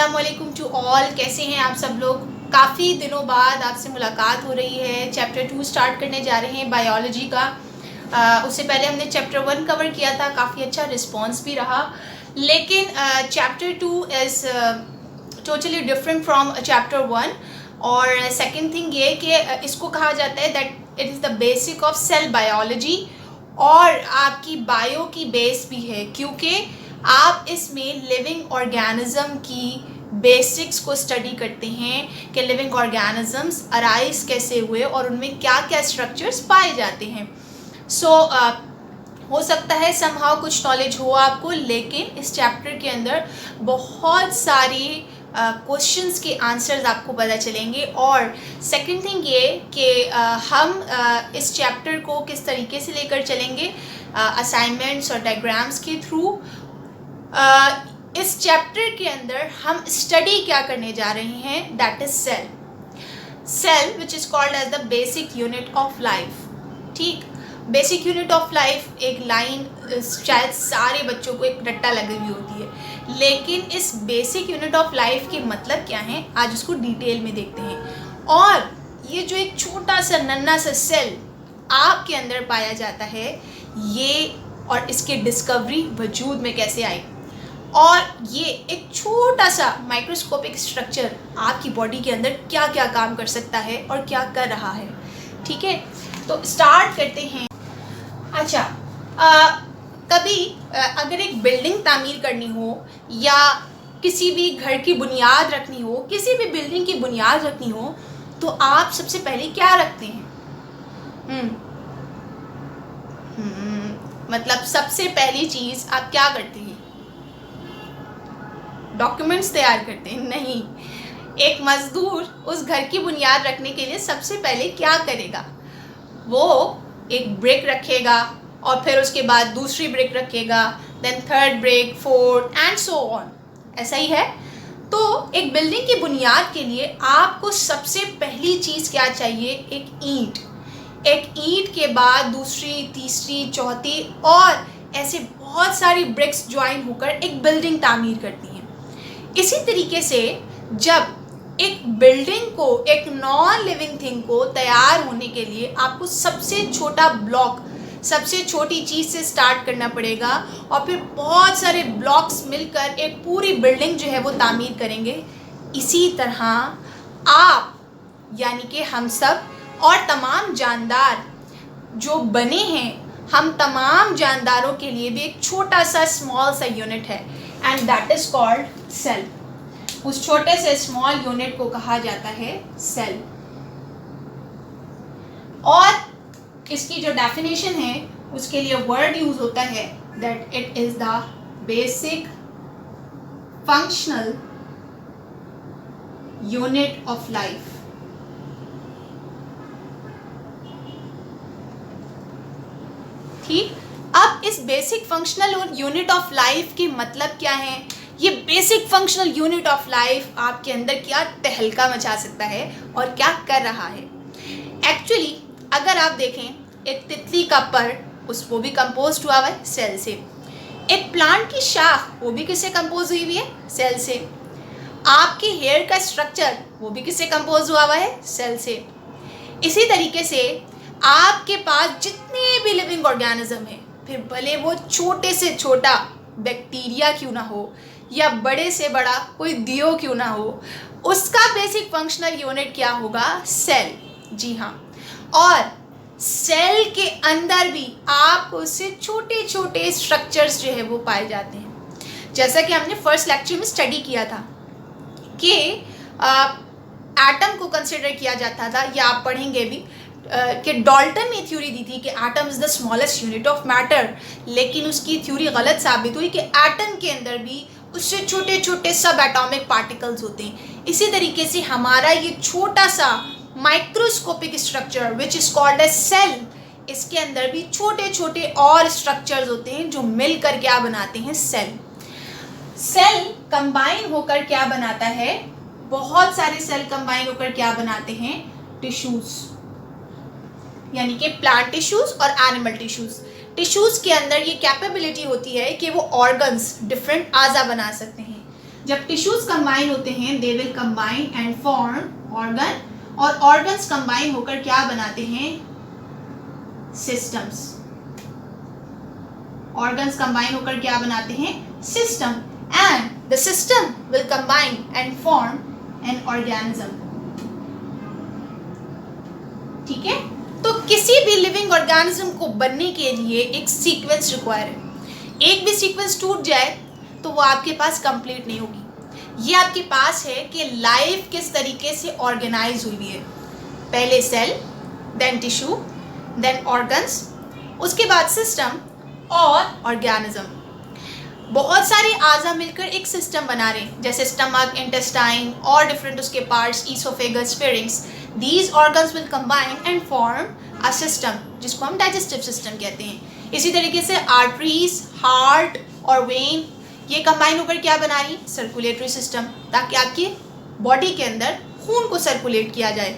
अस्सलाम वालेकुम to all. कैसे हैं आप सब लोग? काफ़ी दिनों बाद आपसे मुलाकात हो रही है। चैप्टर 2 स्टार्ट करने जा रहे हैं बायोलॉजी का। उससे पहले हमने चैप्टर 1 कवर किया था, काफ़ी अच्छा रिस्पांस भी रहा। लेकिन chapter 2 is totally different from chapter 1। और सेकंड थिंग ये कि इसको कहा जाता है that it is the basic of cell biology, और आपकी बायो की बेस भी है, क्योंकि आप इसमें लिविंग ऑर्गेनिज्म की बेसिक्स को स्टडी करते हैं कि लिविंग ऑर्गेनिजम्स अराइज कैसे हुए और उनमें क्या क्या स्ट्रक्चर्स पाए जाते हैं। हो सकता है समहाउ कुछ नॉलेज हो आपको, लेकिन इस चैप्टर के अंदर बहुत सारी क्वेश्चंस के आंसर्स आपको पता चलेंगे। और सेकंड थिंग ये कि हम इस चैप्टर को किस तरीके से लेकर चलेंगे, असाइनमेंट्स और डायग्राम्स के थ्रू। इस चैप्टर के अंदर हम स्टडी क्या करने जा रहे हैं, that is cell which is called as the basic unit of life. ठीक, बेसिक यूनिट ऑफ लाइफ एक लाइन शायद सारे बच्चों को एक रट्टा लगी हुई होती है, लेकिन इस बेसिक यूनिट ऑफ लाइफ के मतलब क्या है आज उसको डिटेल में देखते हैं। और ये जो एक छोटा सा नन्हा सा सेल आपके अंदर पाया जाता है, ये और इसकी डिस्कवरी वजूद में कैसे आई, और ये एक छोटा सा माइक्रोस्कोपिक स्ट्रक्चर आपकी बॉडी के अंदर क्या क्या काम कर सकता है और क्या कर रहा है। ठीक है, तो स्टार्ट करते हैं। अच्छा, कभी अगर एक बिल्डिंग तामीर करनी हो या किसी भी घर की बुनियाद रखनी हो, किसी भी बिल्डिंग की बुनियाद रखनी हो, तो आप सबसे पहले क्या रखते हैं? मतलब सबसे पहली चीज़ आप क्या करते हैं? डॉक्यूमेंट्स तैयार करते हैं? नहीं। एक मजदूर उस घर की बुनियाद रखने के लिए सबसे पहले क्या करेगा? वो एक ब्रिक रखेगा और फिर उसके बाद दूसरी ब्रिक रखेगा, then third brick, fourth and so on. ऐसा ही है। तो एक बिल्डिंग की बुनियाद के लिए आपको सबसे पहली चीज़ क्या चाहिए? एक ईंट। एक ईंट के बाद दूसरी, तीसरी, चौथी, और ऐसे बहुत सारी ब्रिक्स ज्वाइन होकर एक बिल्डिंग तामीर करती हैं। इसी तरीके से जब एक बिल्डिंग को, एक नॉन लिविंग थिंग को तैयार होने के लिए आपको सबसे छोटा ब्लॉक, सबसे छोटी चीज़ से स्टार्ट करना पड़ेगा, और फिर बहुत सारे ब्लॉक्स मिलकर एक पूरी बिल्डिंग जो है वो तामीर करेंगे। इसी तरह आप यानी कि हम सब और तमाम जानदार जो बने हैं, हम तमाम जानदारों के लिए भी एक छोटा सा स्मॉल सा यूनिट है, and that is called cell. उस छोटे से स्मॉल यूनिट को कहा जाता है सेल। और इसकी जो डेफिनेशन है उसके लिए वर्ड यूज होता है that it is the basic functional unit of life. ठीक, अब इस basic functional unit of life के मतलब क्या है? ये basic functional unit of life आपके अंदर क्या तहलका मचा सकता है और क्या कर रहा है। एक्चुअली अगर आप देखें, एक तितली का पर वो भी कंपोज हुआ हुआ है सेल से। एक प्लांट की शाख, वो भी किससे कंपोज हुई है? सेल से। आपके हेयर का स्ट्रक्चर, वो भी किससे कंपोज हुआ हुआ है? सेल से। इसी तरीके से आपके पास जितने भी लिविंग ऑर्गेनिज्म है, फिर भले वो छोटे से छोटा बैक्टीरिया क्यों ना हो या बड़े से बड़ा कोई दियो क्यों ना हो, उसका बेसिक फंक्शनल यूनिट क्या होगा? सेल। जी हाँ, और सेल के अंदर भी आपको उससे छोटे छोटे स्ट्रक्चर्स जो है वो पाए जाते हैं। जैसा कि हमने फर्स्ट लेक्चर में स्टडी किया था कि एटम को कंसिडर किया जाता था, या आप पढ़ेंगे भी कि डाल्टन ने थ्योरी दी थी कि atom is the smallest unit of matter, लेकिन उसकी थ्योरी गलत साबित हुई कि एटम के अंदर भी उससे छोटे छोटे सब एटॉमिक पार्टिकल्स होते हैं। इसी तरीके से हमारा ये छोटा सा microscopic structure which is called as cell, इसके अंदर भी छोटे छोटे और स्ट्रक्चर्स होते हैं जो मिलकर क्या बनाते हैं? सेल। सेल कंबाइन होकर क्या बनाता है? बहुत सारे सेल कंबाइन होकर क्या बनाते हैं? टिश्यूज़, यानी कि प्लांट टिश्यूज़ और एनिमल टिश्यूज़। टिश्यूज़ के अंदर ये कैपेबिलिटी होती है कि वो ऑर्गन्स, डिफरेंट आज़ा बना सकते हैं। जब टिश्यूज कंबाइन होते हैं they will combine and form organ, और ऑर्गन्स कंबाइन होकर क्या बनाते हैं? सिस्टम्स। ऑर्गन्स कंबाइन होकर क्या बनाते हैं? System, and the system will combine and form an organism. ठीक है, तो किसी भी लिविंग ऑर्गेनिज्म को बनने के लिए एक सीक्वेंस रिक्वायर है। एक भी सीक्वेंस टूट जाए तो वो आपके पास कंप्लीट नहीं होगी। ये आपके पास है कि लाइफ किस तरीके से ऑर्गेनाइज हुई है। पहले cell, then tissue, then organs, उसके बाद सिस्टम और ऑर्गेनिज्म। बहुत सारे आज़ा मिलकर एक सिस्टम बना रहे हैं, जैसे स्टमक, इंटेस्टाइन और डिफरेंट उसके parts, oesophagus, pharynx. These organs will combine and form a system, जिसको हम डाइजेस्टिव सिस्टम कहते हैं। इसी तरीके से आर्टरीज, हार्ट और वेन ये कंबाइन होकर क्या बना रही? सर्कुलेटरी सिस्टम, ताकि आपकी बॉडी के अंदर खून को सर्कुलेट किया जाए।